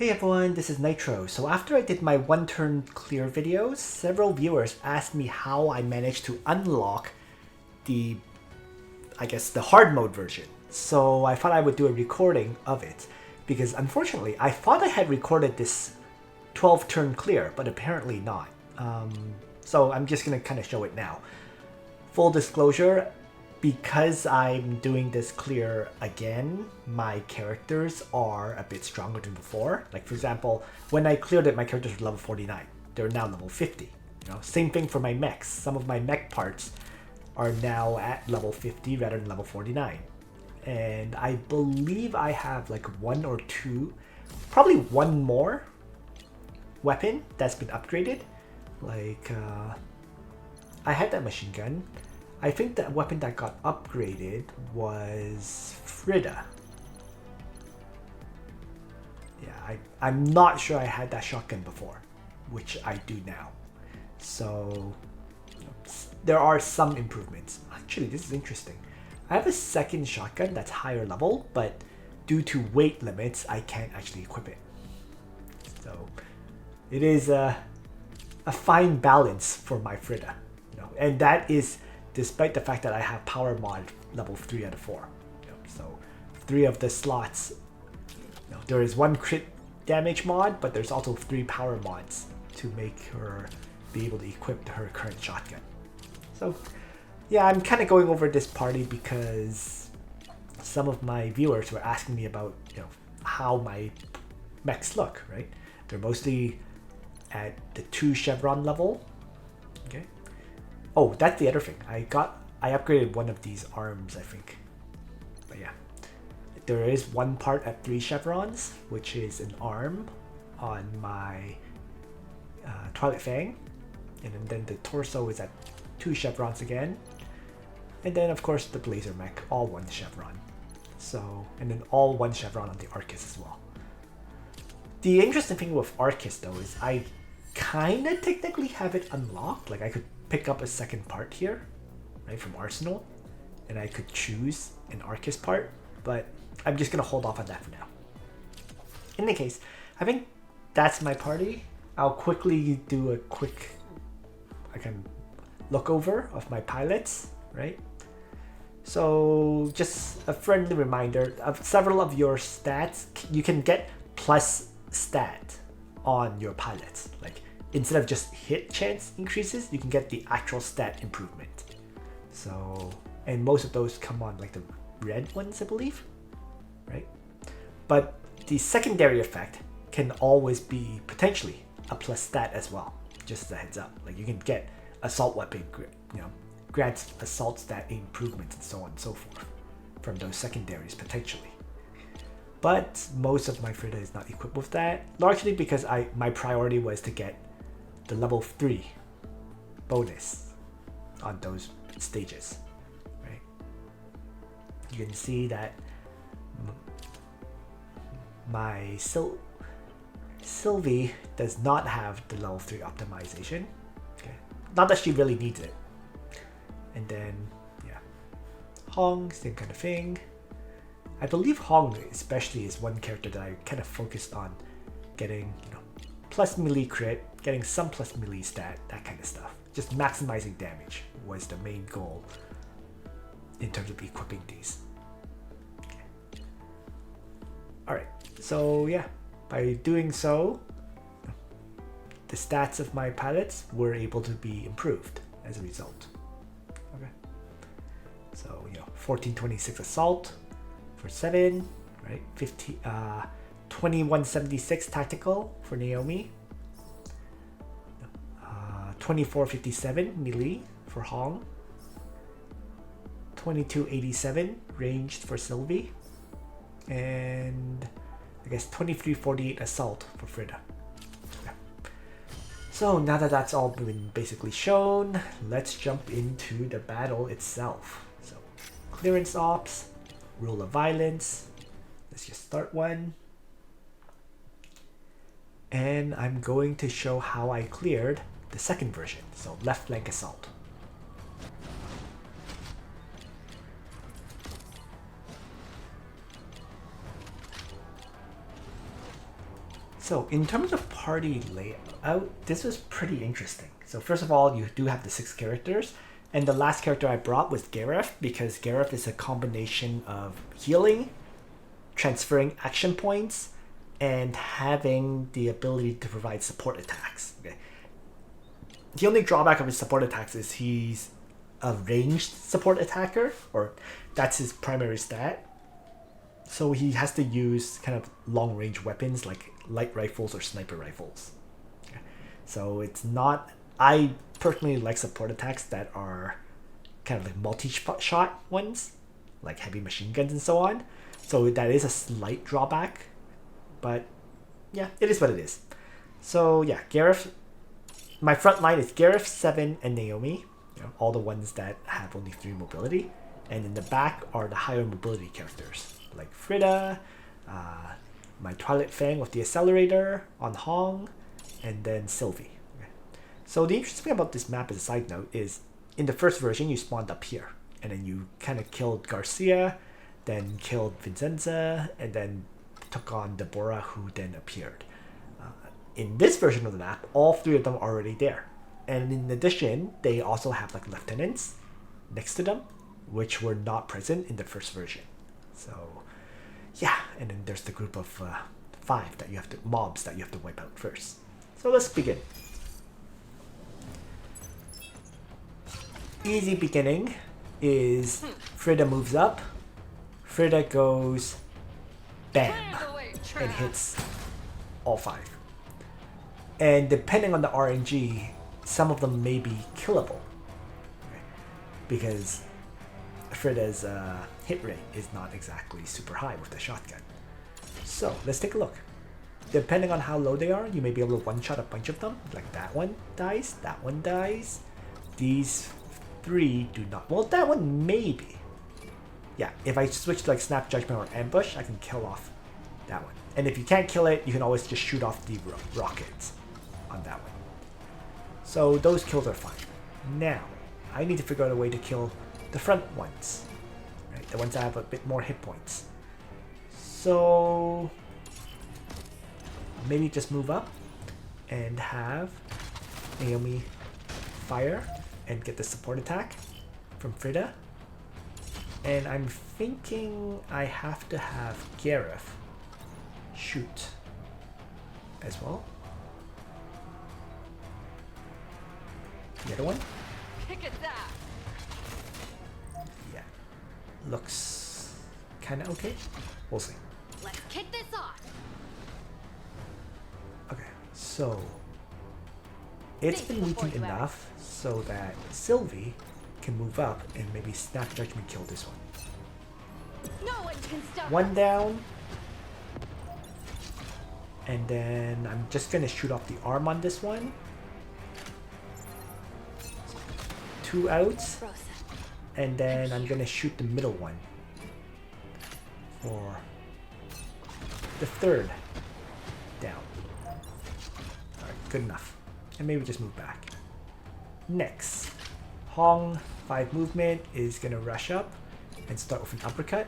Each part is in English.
Hey everyone, this is Nitro. So after I did my one turn clear videos, several viewers asked me how I managed to unlock the, the hard mode version. So I thought I would do a recording of it, because unfortunately I thought I had recorded this 12 turn clear, but apparently not. So I'm just gonna kind of show it now. Full disclosure, because I'm doing this clear again, my characters are a bit stronger than before. Like for example, when I cleared it, my characters were level 49. They're now level 50. Same thing for my mechs. Some of my mech parts are now at level 50 rather than level 49. And I believe I have like one or two, probably one more weapon that's been upgraded. Like, I had that machine gun. I think that weapon that got upgraded was Frida. Yeah, I'm not sure I had that shotgun before, which I do now. So there are some improvements. Actually, this is interesting. I have a second shotgun that's higher level, but due to weight limits, I can't actually equip it. So it is a fine balance for my Frida. And that is despite the fact that I have power mod level 3 out of 4. So 3 of the slots, there is one crit damage mod, but there's also 3 power mods to make her be able to equip her current shotgun. So yeah, I'm kind of going over this party because some of my viewers were asking me about how my mechs look, right? They're mostly at the 2 chevron level. Okay. Oh, that's the other thing. I upgraded one of these arms, I think. But yeah, there is one part at 3 chevrons, which is an arm on my Twilight Fang, and then the torso is at 2 chevrons again, and then of course the Blazer mech, all 1 chevron. So, and then all 1 chevron on the Arcus as well. The interesting thing with Arcus though is I kind of technically have it unlocked. Like I could pick up a second part here, right, from Arsenal, and I could choose an Arcus part, but I'm just gonna hold off on that for now. In any case, I think that's my party. I'll quickly do a quick look over of my pilots, right? So just a friendly reminder of several of your stats. You can get plus stat on your pilots. Like instead of just hit chance increases, you can get the actual stat improvement. So, and most of those come on like the red ones, I believe, right? But the secondary effect can always be potentially a plus stat as well. Just as a heads up, like you can get assault weapon, grants assault stat improvements and so on and so forth from those secondaries potentially. But most of my Frida is not equipped with that, largely because my priority was to get the level 3 bonus on those stages, right? You can see that my Lv50 does not have the level 3 optimization. Okay, not that she really needs it. And then yeah, Hong, same kind of thing. I believe Hong especially is one character that I kind of focused on getting, plus melee crit, getting some plus melee stat, that kind of stuff. Just maximizing damage was the main goal in terms of equipping these. Okay. Alright, so yeah, by doing so, the stats of my pilots were able to be improved as a result. Okay. So, 1426 assault for 7, right? 2176 tactical for Naomi. 2457 melee for Hong. 2287 ranged for Sylvie. And I guess 2348 assault for Frida. Yeah. So now that that's all been basically shown, let's jump into the battle itself. So clearance ops, rule of violence. Let's just start one. And I'm going to show how I cleared the second version, so left flank assault. So in terms of party layout, this was pretty interesting. So first of all, you do have the 6 characters, and the last character I brought was Gareth, because Gareth is a combination of healing, transferring action points, and having the ability to provide support attacks. Okay. The only drawback of his support attacks is he's a ranged support attacker, or that's his primary stat. So he has to use kind of long range weapons like light rifles or sniper rifles. Okay. So it's not, I personally like support attacks that are kind of like multi-shot ones, like heavy machine guns and so on. So that is a slight drawback, but yeah, it is what it is. So yeah, Gareth, my front line is Gareth, Seven, and Naomi, you know, all the ones that have only 3 mobility. And in the back are the higher mobility characters, like Frida, my Twilight Fang with the accelerator, on Hong, and then Sylvie. Okay. So the interesting thing about this map as a side note is, in the first version you spawned up here, and then you kind of killed Garcia, then killed Vincenza, and then took on Deborah, who then appeared. In this version of the map, all 3 of them are already there. And in addition, they also have like lieutenants next to them, which were not present in the first version. So yeah, and then there's the group of 5 that you have to, mobs that you have to wipe out first. So let's begin. Easy beginning is Frida moves up, Frida goes bam and hits all 5. And depending on the RNG, some of them may be killable, okay? Because Frida's hit rate is not exactly super high with the shotgun. So let's take a look. Depending on how low they are, you may be able to one-shot a bunch of them. Like that one dies, that one dies. These 3 do not. Well, that one maybe. Yeah, if I switch to like Snap Judgment or Ambush, I can kill off that one. And if you can't kill it, you can always just shoot off the rockets on that one. So those kills are fine. Now, I need to figure out a way to kill the front ones, right? The ones that have a bit more hit points. So maybe just move up and have Naomi fire and get the support attack from Frida. And I'm thinking I have to have Gareth shoot as well. The other one? Kick at that. Yeah. Looks kinda okay. We'll see. Let's kick this off. Okay, so it's been weakened enough so that Sylvie can move up and maybe Snap Judgment kill this one. No one can stop One down. And then I'm just gonna shoot off the arm on this one. 2 outs. And then I'm gonna shoot the middle one for the 3rd down. Alright, good enough. And maybe just move back. Next, Hong, 5 movement, is gonna rush up and start with an uppercut.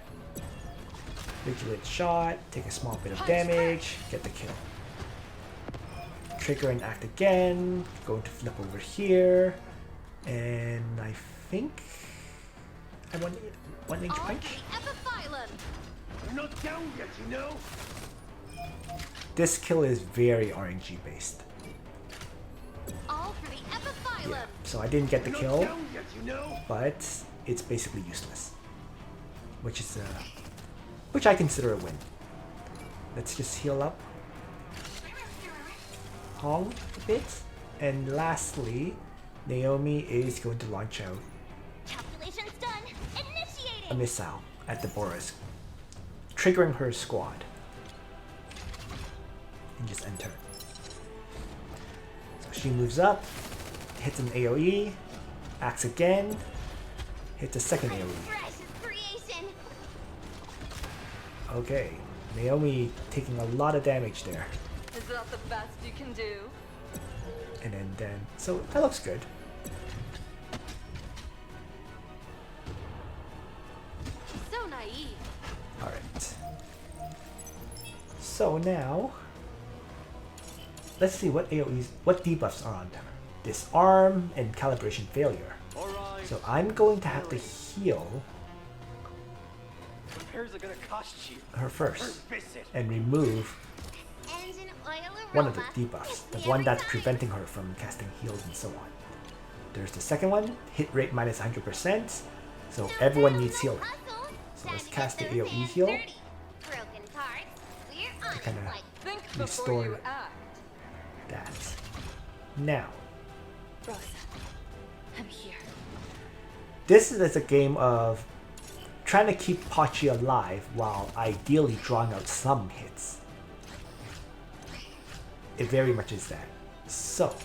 Vigilant shot, take a small bit of damage, get the kill. Trigger and act again, going to flip over here, and I think I want 1 inch punch. We're not down yet, you know. This kill is very RNG based. All for the epithylum. Yeah, so I didn't get the kill, Down yet, you know. but it's basically useless, which is which I consider a win. Let's just heal up Hong a bit, and lastly, Naomi is going to launch out Calculations done. Initiating. a missile at the Boris, triggering her squad, and just enter. So she moves up, hits an AoE, acts again, hits a second AoE. Fresh is creation. Okay, Naomi taking a lot of damage there. Is that the best you can do? And then, so that looks good. So naive. Alright. So now, let's see what AoEs, what debuffs are on them. Disarm and calibration failure. Alright. So I'm going to have to heal Repairs are gonna cost you. her first Visit. and remove Engine oil aroma. one of the debuffs, Hits the me one every that's time. preventing her from casting heals and so on. There's the second one, hit rate minus 100%, so No everyone battle, needs no healing. hustle. So Time let's to cast the get those AoE hands heal. dirty. Broken parts. We're on it Kinda like Think Restore before you it. act. That. Now, Rosa, I'm here. this is a game of trying to keep Pachi alive while ideally drawing out some hits. It very much is that. So,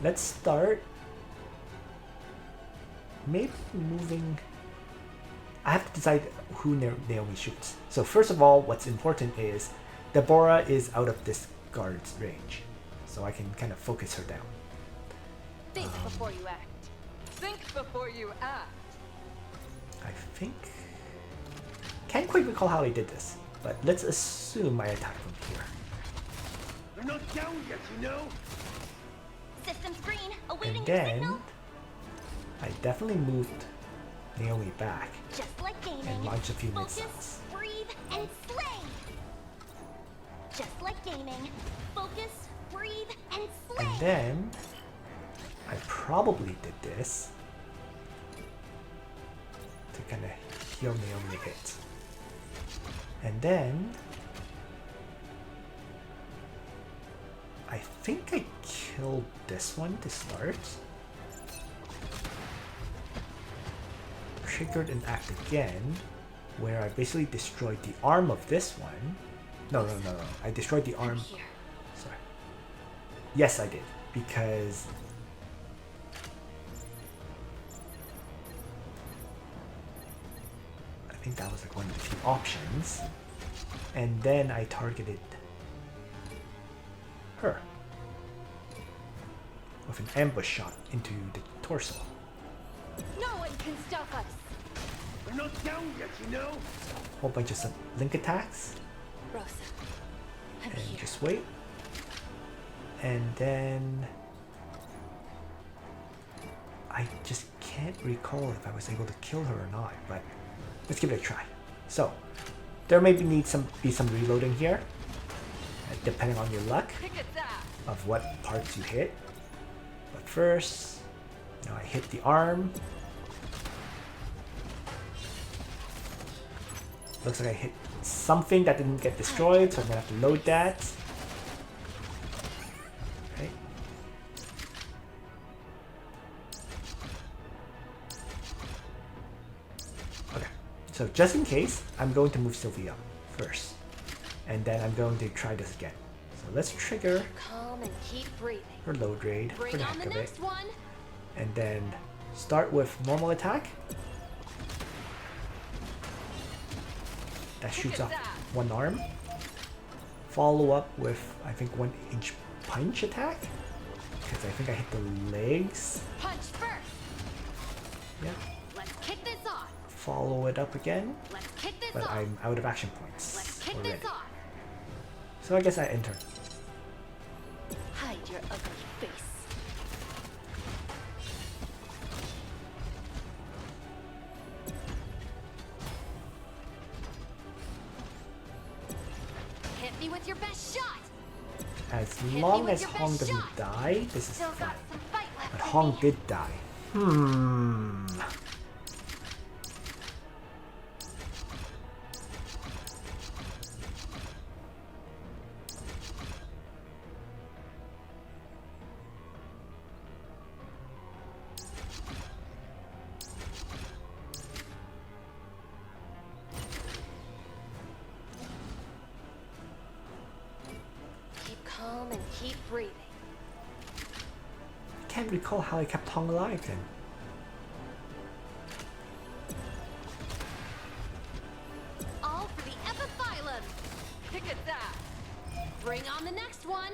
let's start maybe moving. I have to decide who Naomi shoots. So first of all, what's important is Deborah is out of this guard's range, so I can kind of focus her down. Think before you act. Think before you act. I think, can't quite recall how I did this, but let's assume I attack from here. They're not down yet, you know? Systems green. Awaiting And your then signal. I definitely moved Naomi back Just like gaming. and launched a few Focus, missiles. breathe, and slay. Just like gaming. Focus, breathe, and slay. And then I probably did this to kind of heal Naomi a bit. And then I think I killed this one to start. Triggered an act again where I basically destroyed the arm of this one. No. I destroyed the arm. Here. Sorry. Yes, I did. Because I think that was like one of the few options. And then I targeted her with an ambush shot into the torso. No one can stop us. They're not down yet, you know? Whole bunch of some link attacks. Rosa, I'm And here. just wait. And then I just can't recall if I was able to kill her or not, but let's give it a try. So there may be some reloading here, depending on your luck Pick at that. of what parts you hit. But first, I hit the arm. Looks like I hit something that didn't get destroyed, so I'm gonna have to load that. Okay. Okay. So just in case, I'm going to move Sylvia up first. And then I'm going to try this again. So let's trigger Calm and keep breathing. her load raid for Bring the on heck the of it. next one. And then start with normal attack. That shoots off one arm. Follow up with, I think, 1-inch punch attack. Because I think I hit the legs. Punch first. Yeah. Let's kick this off. Follow it up again. Let's kick this But off. I'm out of action points Let's kick already. this off. So I guess I enter. Hide your ugly face. Hit me with your best shot. As me long with as your Hong best doesn't shot. die, this is Still fine. got some fight left. But in Hong me. did die. Keep calm and keep breathing. Can't recall how I kept Hong alive then. All for the epithylum. Pick at that. Bring on the next one.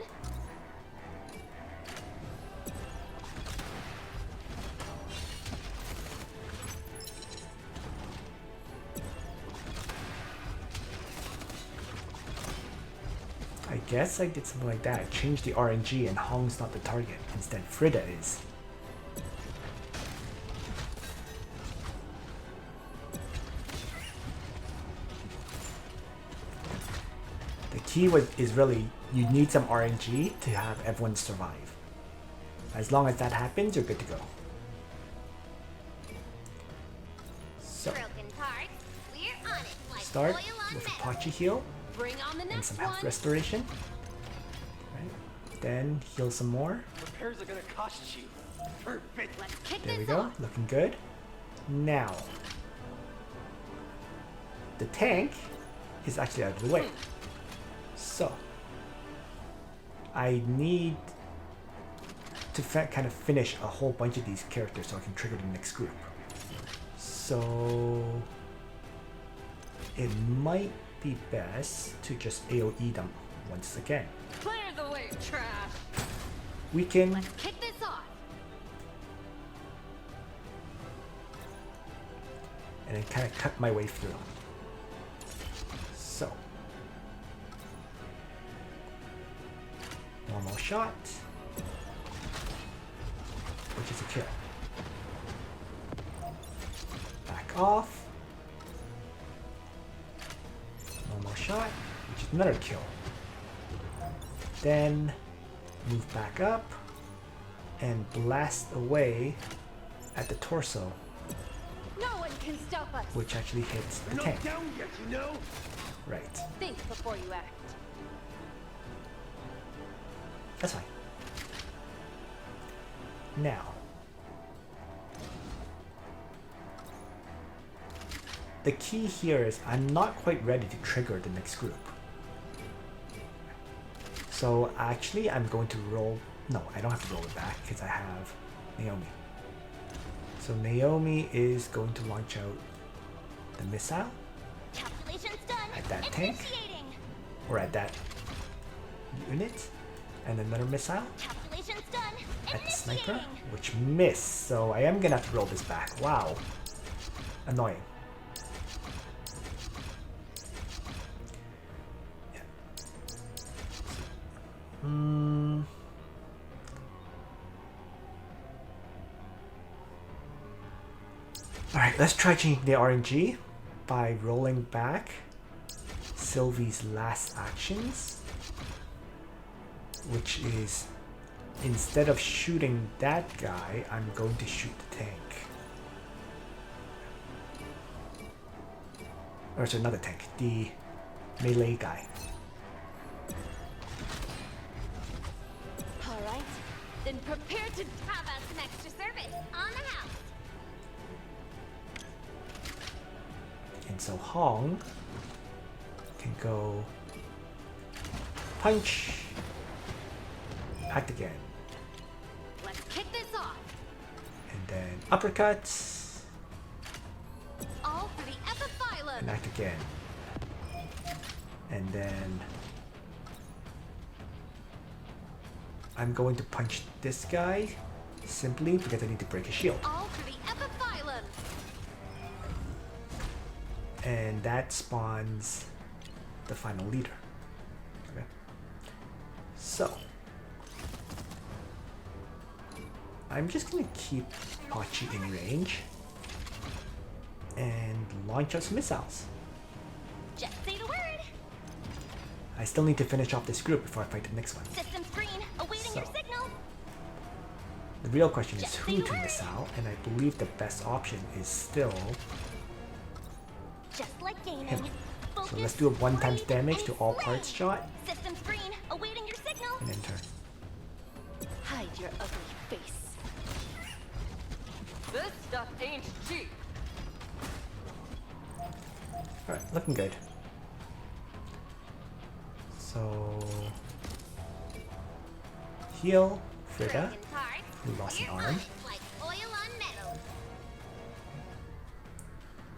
I guess I did something like that. I changed the RNG and Hong's not the target. Instead, Frida is. The key is really you need some RNG to have everyone survive. As long as that happens, you're good to go. So, Broken parts, we're on it like start oil on with a metal. Pachi heal Bring on the and next some one. health restoration. Right. Then heal some more. Repairs are gonna cost you. Perfect. Let's kick There we this go, off. looking good. Now, the tank is actually out of the way. So, I need to kind of finish a whole bunch of these characters so I can trigger the next group. So, it might be best to just AoE them once again. Clear the way, trash. We can Let's kick this off. and then kind of cut my way through. So, normal shot, which is a kill. Back off. Normal shot, which is another kill. Then move back up and blast away at the torso, No one can stop us. which actually hits the We're tank. not down yet, you know? Right. Think before you act. That's fine. Now, the key here is I'm not quite ready to trigger the next group. So actually I'm going to roll, no, I don't have to roll it back because I have Naomi. So Naomi is going to launch out the missile Calculations done. At that tank? Initiating. or at that unit, and another missile Calculations done. at the sniper, Initiating. which missed. So I am gonna have to roll this back. Wow. Annoying. Yeah. Alright, let's try changing the RNG by rolling back Sylvie's last actions, which is instead of shooting that guy, I'm going to shoot the tank. Or sorry, not the tank, the melee guy. All right. Then prepare to have us an extra service on the house. And so Hong can go punch, act again, Let's kick this off. and then uppercuts, All for the Epiphyllum. and act again. And then I'm going to punch this guy simply because I need to break his shield. All for the Epiphyllum. And that spawns the final leader. Okay. So I'm just gonna keep Pachi in range and launch out some missiles. Just say the word. I still need to finish off this group before I fight the next one. Systems green. Awaiting your So. signal. The real question is Just who say the to word. missile, and I believe the best option is still Just like gaming. him. So Focus, let's do a 1 times breathe, damage and to all slay. parts shot Systems green. Awaiting your signal. and enter. Hide your ugly face. This stuff ain't cheap. Alright, looking good. So heal Frida, Broken parts. who lost an We're on arm. it like oil on metal.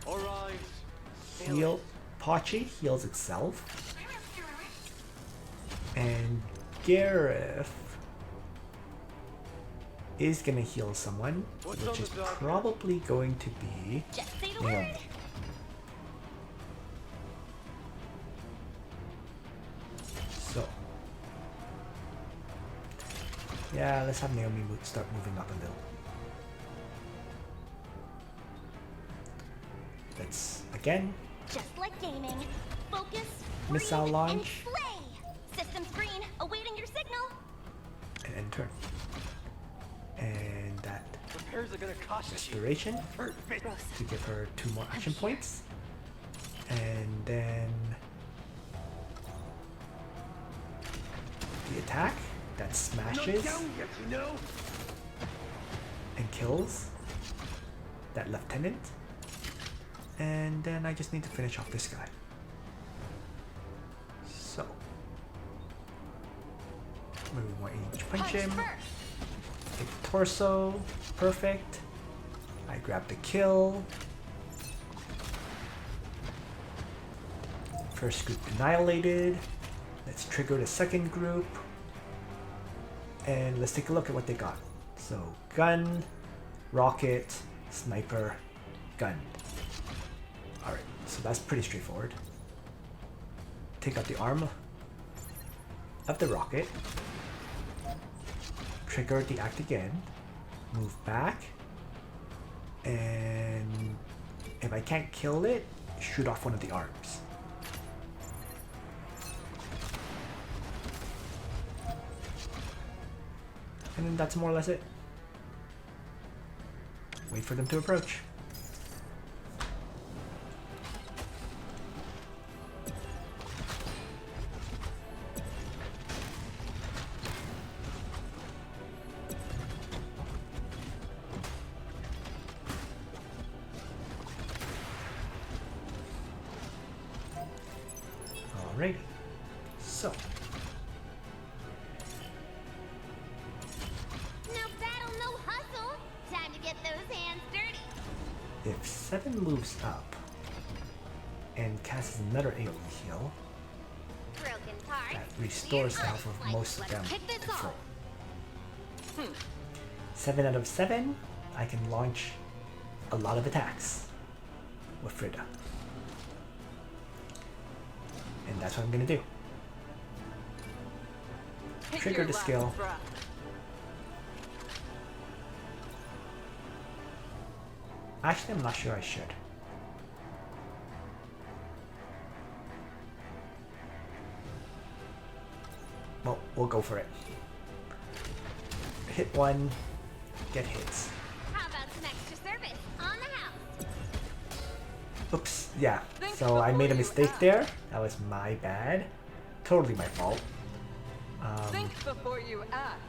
Alright. Heal Pachi heals itself. And Gareth is gonna heal someone, What's which on is the docket? probably going to be Just say the Naomi. word. So Yeah, let's have Naomi start moving up a little. Let's, again, Just like gaming, focus, Missile breathe, launch. and slay. Systems green, awaiting your signal. and end turn. And that Repairs are gonna cost you. restoration Perfect. to give her 2 more action points. And then the attack that We're not smashes down yet, you know? and kills that lieutenant. And then I just need to finish off this guy. So maybe more each punch him. First. Hit the torso. Perfect. I grab the kill. First group annihilated. Let's trigger the second group. And let's take a look at what they got. So gun, rocket, sniper, gun. Alright, so that's pretty straightforward. Take out the arm of the rocket. Trigger the act again. Move back. And if I can't kill it, shoot off one of the arms. And then that's more or less it. Wait for them to approach. Alrighty. So, No battle, no hustle. Time to get those hands dirty. if 7 moves up and casts another AoE heal, Broken parts. that restores the health of most of them. kick this to off. full. 7 out of 7, I can launch a lot of attacks with Frida. And that's what I'm gonna do. Hit Trigger your the last skill. breath. Actually, I'm not sure I should. Well, we'll go for it. Hit 1, get hits. How about some extra service on the house? Oops, yeah. Think So I before made a you mistake act. there. That was my bad. Totally my fault. Think before you act.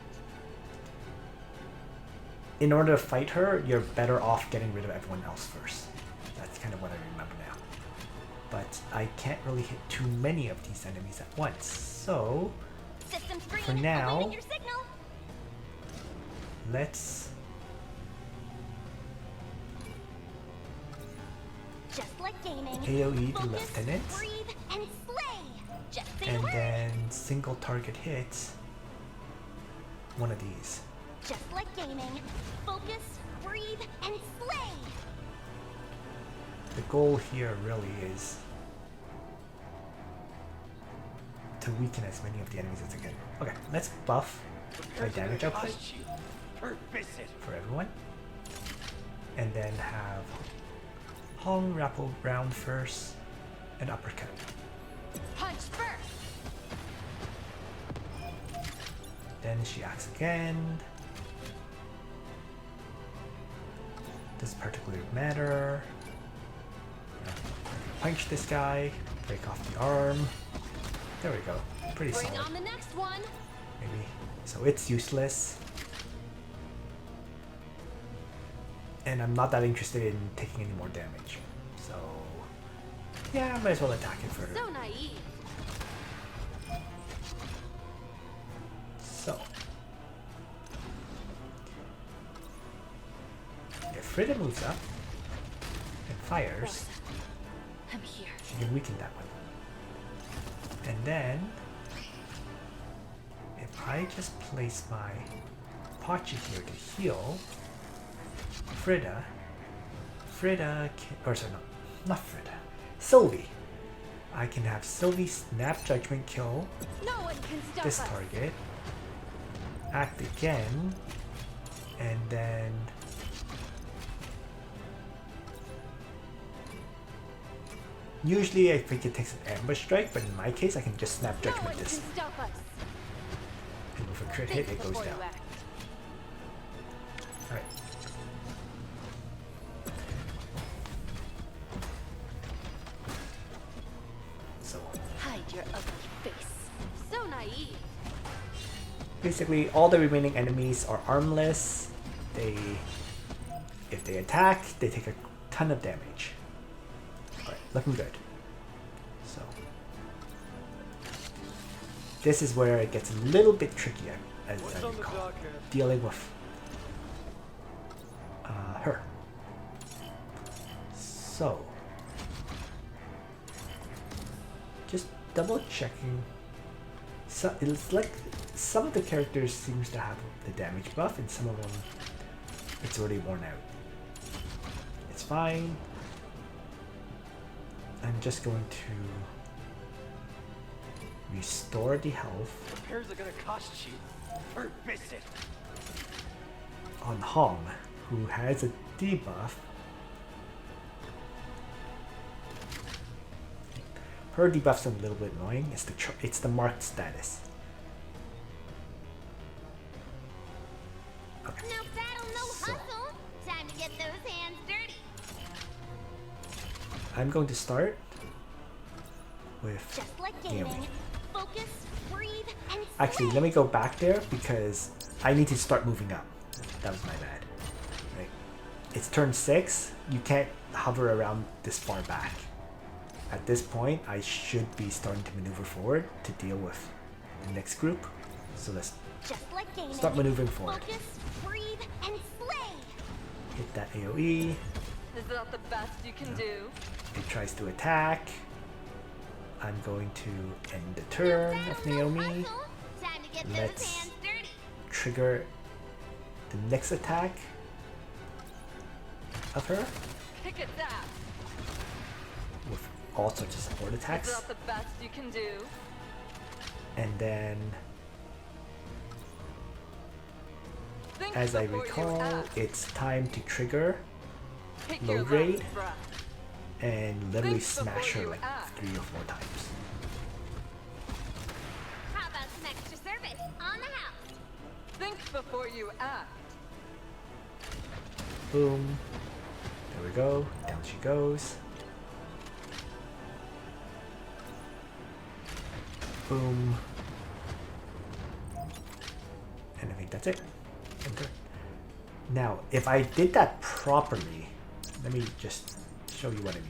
In order to fight her, you're better off getting rid of everyone else first. That's kind of what I remember now. But I can't really hit too many of these enemies at once. So Systems green, For now- awaiting your signal. let's Just like gaming. AoE the focus, lieutenant. breathe, and slay. Just say And the word. then single target hits one of these. Just like gaming. Focus, breathe, and slay. The goal here really is to weaken as many of the enemies as I can. Okay, let's buff my Repairs are damage gonna output cost you. Perfect. for everyone. And then have Hong wrap around first and uppercut. Punch first. Then she acts again. Doesn't particularly matter. Punch this guy, break off the arm. There we go. Pretty Bring solid. on the next one. Maybe. So it's useless. And I'm not that interested in taking any more damage. So yeah, I might as well attack it further. So naive. So if Frida moves up and fires, Rosa, I'm here. she can weaken that one. And then if I just place my Pachi here to heal Frida can, or sorry, no, not Frida, Sylvie. I can have Sylvie snap judgment kill No one can stop this us. target act again, and then usually I think it takes an ambush strike, but in my case I can just snap No judgment one this, can stop us. and with a crit Think hit it goes before you down. act. Alright. So Hide your ugly face. So naive. basically all the remaining enemies are armless. If they attack, they take a ton of damage. Alright, looking good. So this is where it gets a little bit trickier, as I recall, dealing with her. So just double checking. So it's like some of the characters seems to have the damage buff, and some of them it's already worn out. It's fine. I'm just going to restore the health Repairs are gonna cost you. Per visit. on Hong, who has a debuff. Her debuff's a little bit annoying. It's the marked status. Okay. No battle, no So. hustle. Time to get those hands dirty. I'm going to start with Just like Naomi. gaming. Focus, breathe, and Actually, let me go back there because I need to start moving up. That was my bad. Right. It's turn 6. You can't hover around this far back. At this point, I should be starting to maneuver forward to deal with the next group. So let's just like gaming. start maneuvering forward. Focus, breathe, and slay. Hit that AoE. Is that the best you can do? It tries to attack. I'm going to end the turn No of battle, no Naomi. hustle. Time to get Let's- those hands dirty. Trigger the next attack of her Kick its ass. with all sorts of support Is attacks. that the best you can do? And then, Think as I before you recall, act. it's time to trigger Take low your last grade. breath. and literally Think before smash her you like act. 3 or 4 times. How about some extra service on the house? Think before you act. Boom. There we go. Down she goes. Boom. And I think that's it. Enter. Now, if I did that properly, let me just show you what I mean.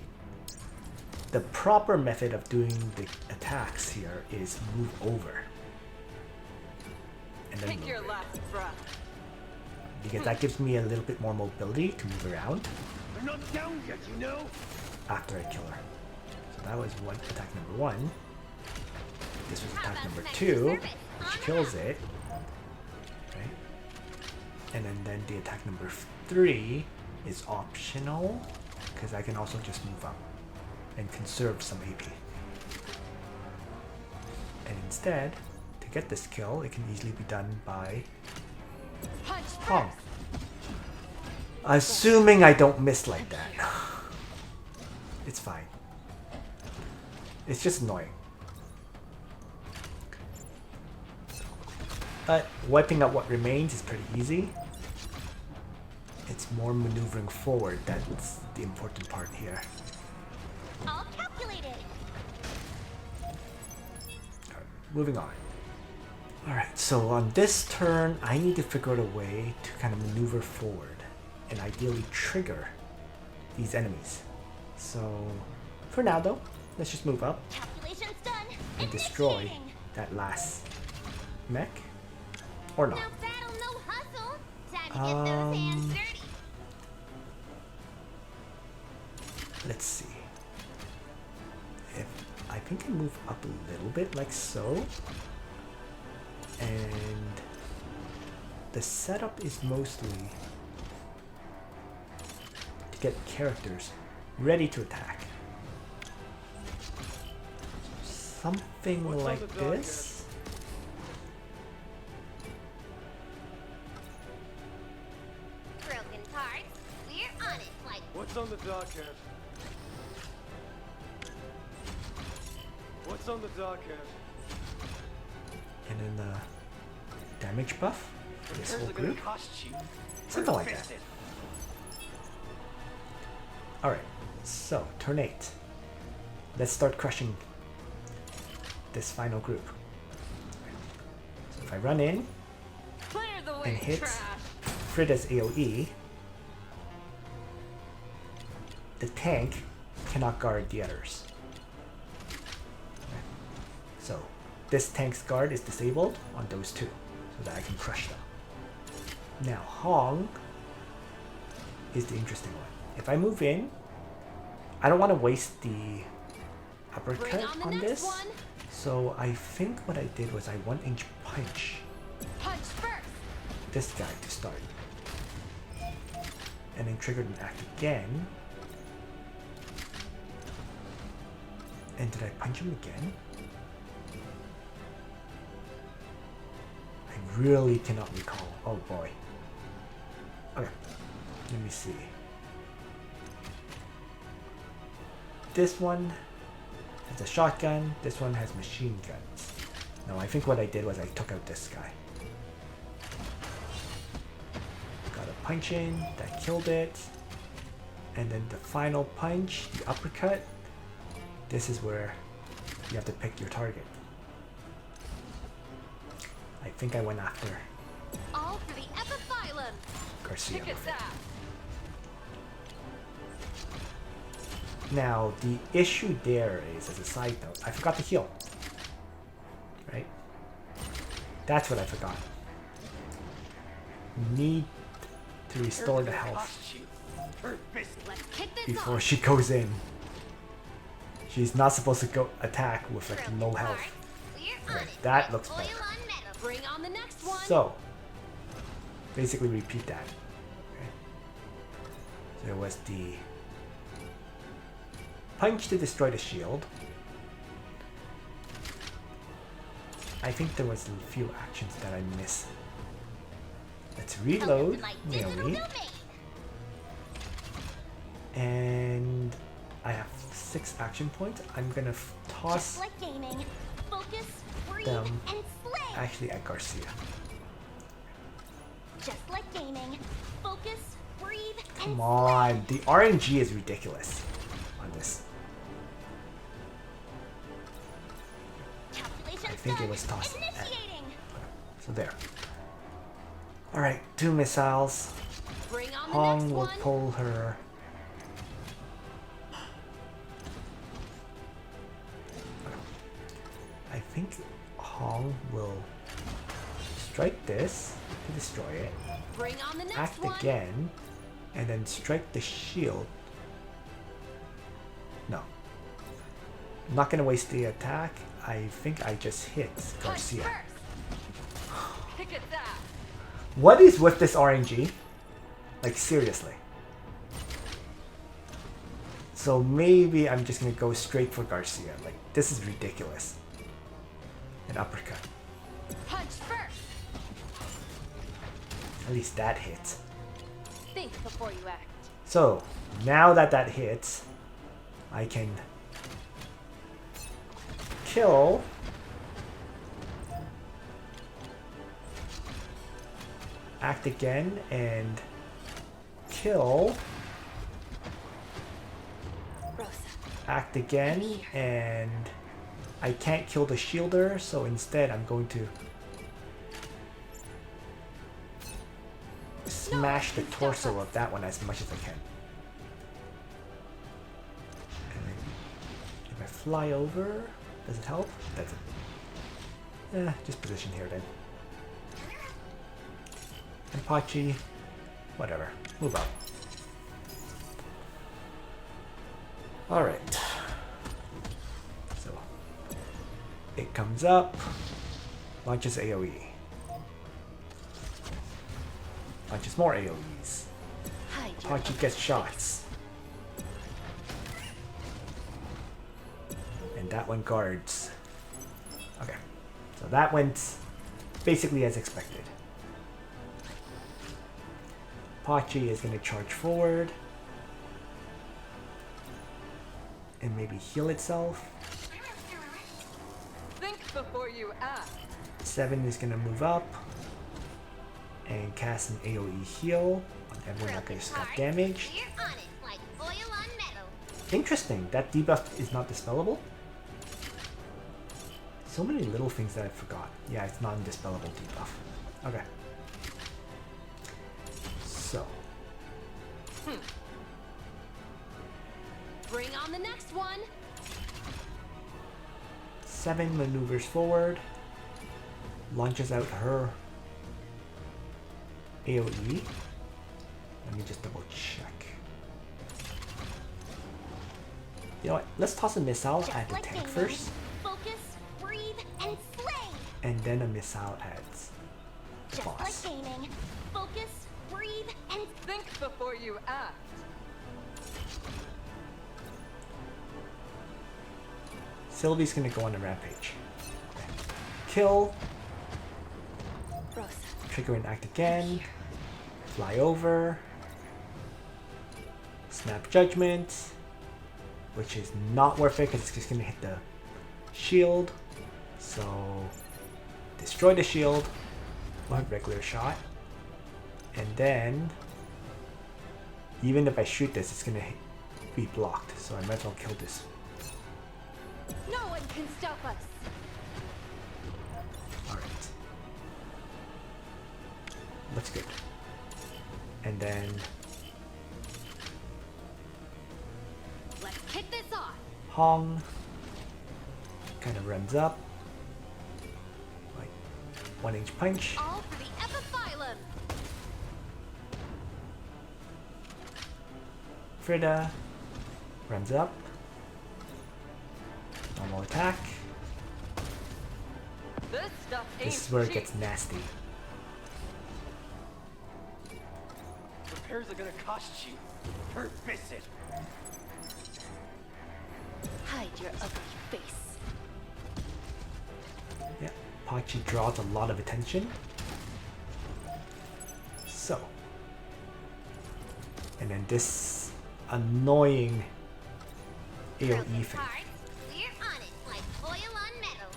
The proper method of doing the attacks here is move over. And then Take your move. last breath. Because that gives me a little bit more mobility to move around We're not down yet, you know? after I kill her. So that was attack number 1. This was attack number 2, which kills it. Right? And then the attack number 3 is optional, because I can also just move up and conserve some AP. And instead, to get this kill, it can easily be done by Punch Hong. first. Assuming I don't miss like that. It's fine. It's just annoying. But wiping out what remains is pretty easy. It's more maneuvering forward that's the important part here. All calculated. Alright, moving on. Alright, so on this turn, I need to figure out a way to kind of maneuver forward and ideally trigger these enemies. So, for now though, let's just move up Calculations done. and destroy Initiating. that last mech. Or No not. battle, no hustle. Time to get those hands dirty. Let's see. If I think I move up a little bit like so. And the setup is mostly to get characters ready to attack. Something What's on like the docket? this. What's on the docket? What's on the docket? And then the damage buff for this whole group. Cost you. Something like that. Alright, so turn 8. Let's start crushing this final group. So if I run in Clear the way, and hit trash. Frida's AoE, the tank cannot guard the others. Okay. So this tank's guard is disabled on those two, so that I can crush them. Now Hong is the interesting one. If I move in, I don't want to waste the uppercut on this. One. So I think what I did was I 1-inch punch Punch first. this guy to start. And then triggered an act again. And did I punch him again? I really cannot recall. Oh boy. Okay, let me see. This one has a shotgun, this one has machine guns. No, I think what I did was I took out this guy. Got a punch in, that killed it. And then the final punch, the uppercut, this is where you have to pick your target. I think I went after All for the epiphyllum. Garcia. Kick its ass. Now, the issue there is, as a side note, I forgot to heal. Right? That's what I forgot. Need to restore the health Let's kick this before off. she goes in. She's not supposed to go attack with like low health. We're Okay, on it. that looks Oil better. on metal. Bring on the next one. So, basically repeat that. Okay. So there was the punch to destroy the shield. I think there was a few actions that I missed. Let's reload My digital Naomi. domain. And I have 6 action points. I'm gonna toss Just like gaming. Focus, breathe, them and slay. actually at Garcia. Just like gaming. Focus, breathe, Come and on, the RNG is ridiculous on this. slay. Calculations I think it done. was tossed at- Initiating. So there. Alright, 2 missiles. Bring on the Hong next will one. pull her. I think Hong will strike this to destroy it, Bring on the next act one. again, and then strike the shield. No. I'm not gonna waste the attack. I think I just hit Punch Garcia. first. Kick its ass. What is with this RNG? Like, seriously. So maybe I'm just gonna go straight for Garcia. Like, this is ridiculous. An uppercut. Punch first. At least that hits. Think before you act. So, now that that hits, I can kill act again and kill Rosa. act again, and I can't kill the shielder, so instead I'm going to smash the torso of that one as much as I can. And then if I fly over, does it help? That's it. Just position here then. And Pachi, whatever, move up. Alright. So, it comes up, launches AoE. Launches more AoEs. Hide your Pachi gets shots. And that one guards. Okay. So that went basically as expected. Pachi is going to charge forward. and maybe heal itself. Think before you act. 7 is gonna move up and cast an AoE heal on everyone that Broken just got heart, damaged. we're on it like oil on metal. Interesting, that debuff is not dispellable? So many little things that I forgot. Yeah, it's non-dispellable debuff. Okay. So, Bring on the next one. 7 maneuvers forward, launches out her AoE. Let me just double check. You know what? Let's toss a missile Just at the like tank gaming. first, Focus, breathe, and slay. and then a missile at the Just like boss. gaming. Focus, breathe, and Think before you act. Sylvie's gonna go on a rampage. Okay. Kill, Rosa. trigger and act again, fly over, snap judgment, which is not worth it because it's just gonna hit the shield. So destroy the shield, one regular shot, and then even if I shoot this, it's gonna be blocked. So I might as well kill this. No one can stop us. Alright. Looks good. And then Let's kick this off. Hong kind of runs up. Like 1-inch punch. All for the epiphyllum. Frida runs up. Normal attack. This stuff ain't This is where it cheap. gets nasty. Repairs are gonna cost you per visit. Hide your ugly face. Yeah, Pachi draws a lot of attention. So. And then this annoying AoE broken thing. hearts, we're on it like oil on metal.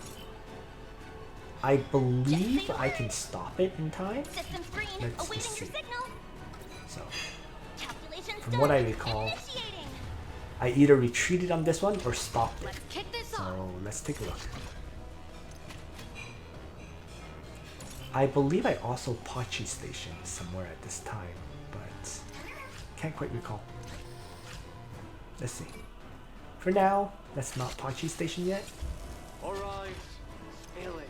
I believe I can stop it in time. Systems green, Let's just awaiting see. your signal. So Calculations From done. what I recall, Initiating. I either retreated on this one or stopped it. Let's kick this off. So let's take a look. I believe I also Pachi stationed somewhere at this time, but can't quite recall. Let's see. For now, that's not Pachi station yet. Alright, spill it.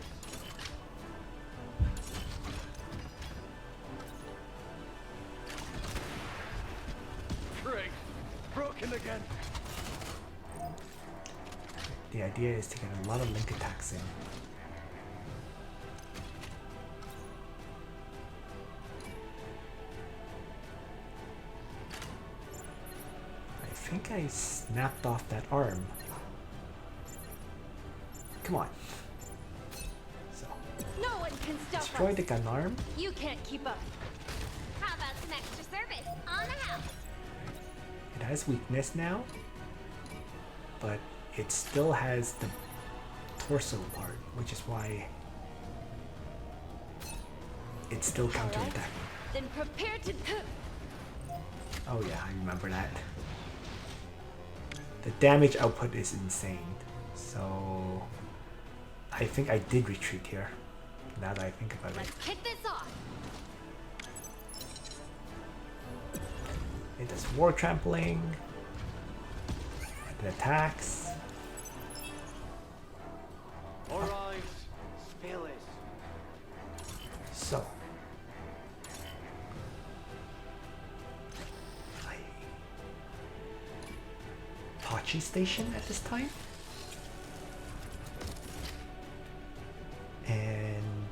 Great. Broken again. The idea is to get a lot of link attacks in. I think I snapped off that arm. Come on. So, No one can stop destroy us. the gun arm. You can't keep up. How about some extra service on the house? It has weakness now, but it still has the torso part, which is why it's still counterattacking. Then prepare to. Oh yeah, I remember that. The damage output is insane, so I think I did retreat here, now that I think about it. Let's kick this off. It does war trampling, it attacks. Alright, spill it. So Pachi station at this time, and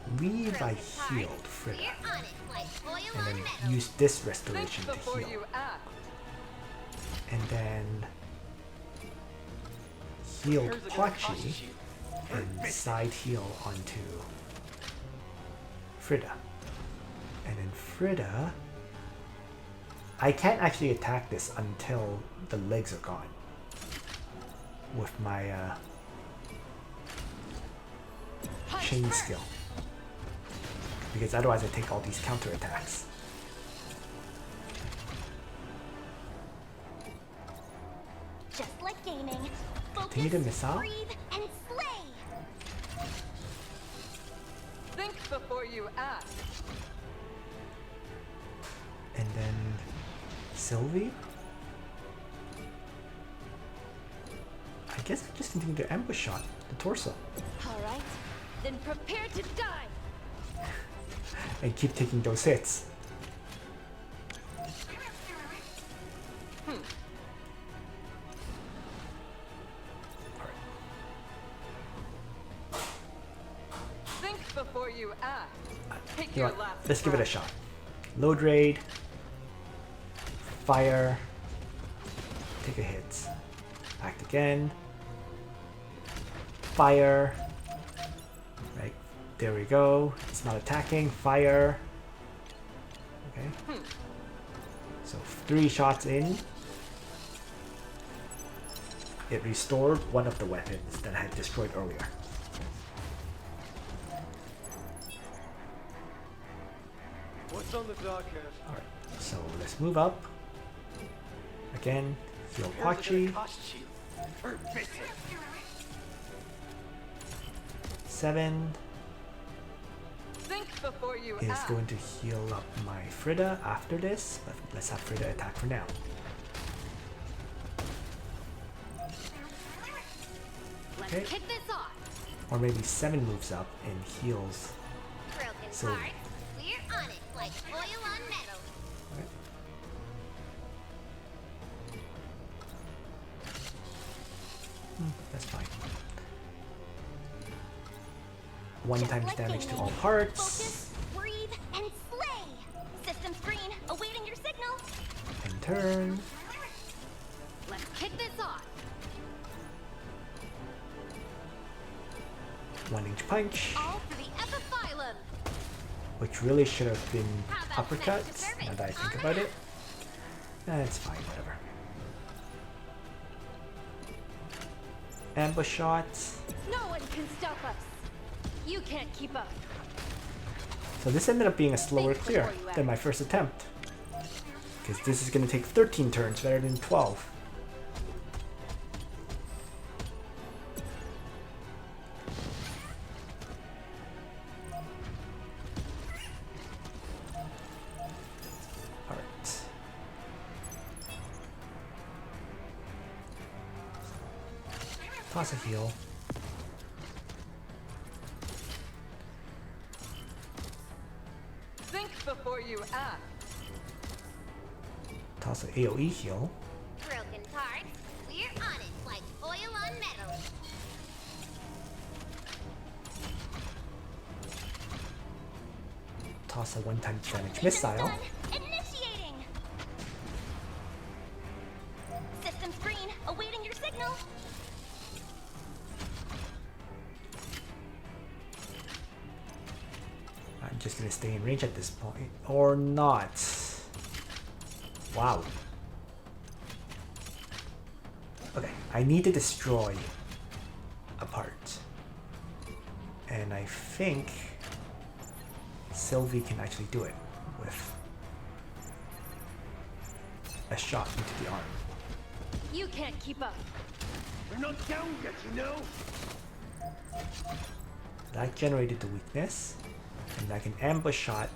I believe I healed Frida, We're on it like oil and on then metal. used this Think restoration to before heal, you act. and then healed Repairs are gonna cost Pachi you per and visit. side heal onto Frida. And then Frida, I can't actually attack this until the legs are gone with my chain skill, because otherwise I take all these counter attacks. Just like gaming, Continue to missile. breathe, and slay. Think before you act. And then Sylvie. I guess I just continue to ambush shot the torso All right, then prepare to die. and keep taking those hits. Think before you act. Pick You know your what? last Let's give it a breath. shot. Load raid, fire, take a hit, act again, fire, right, there we go, it's not attacking, fire, okay, so 3 shots in, it restored one of the weapons that I had destroyed earlier. What's on the docket? Alright, so let's move up. Again, heal Pachi. Cost you for visit. 7 Think before you is act. going to heal up my Frida after this, but let's have Frida attack for now. Let's Okay. kick this off. Or maybe 7 moves up and heals. Broken So- parts, we're on it like oil on metal. Right? That's fine. 1 Just times like damage to gaming. all parts. Focus, breathe, and slay. System screen, awaiting your signal. And turn. Let's kick this off. 1-inch punch. All for the epiphyllum. Which really should have been How about uppercuts, extra service now that I think on the about it. It's fine, whatever. Ambush shots. No one can stop us. You can't keep up. So this ended up being a slower Think clear before you than my first attempt. Because this is going to take 13 turns rather than 12. Alright. Toss a heal. Think before you act. Toss an AoE heal. Broken parts, we're on it like oil on metal. Toss a 1-time damage Mission's missile. done. Initiating. System screen, awaiting your signal. I'm just gonna stay in range at this point. Or not. Wow. Okay, I need to destroy a part. And I think Sylvie can actually do it with a shot into the arm. You can't keep up. We're not down yet, you know? That generated the weakness. And I can ambush shot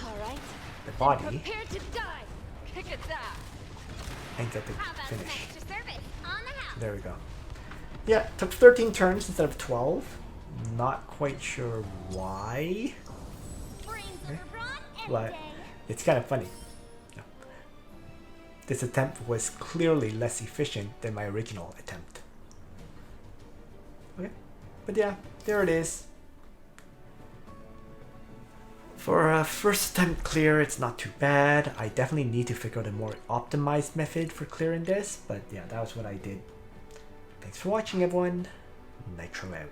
All right. the body Prepare to die. Kick its ass. and get the How about some finish. extra service on the house? There we go. Yeah, took 13 turns instead of 12. Not quite sure why, Brains overbroad any but day. it's kind of funny. Yeah. This attempt was clearly less efficient than my original attempt. Okay, but yeah, there it is. For a first attempt clear, it's not too bad. I definitely need to figure out a more optimized method for clearing this, but yeah, that was what I did. Thanks for watching, everyone. Nitro out.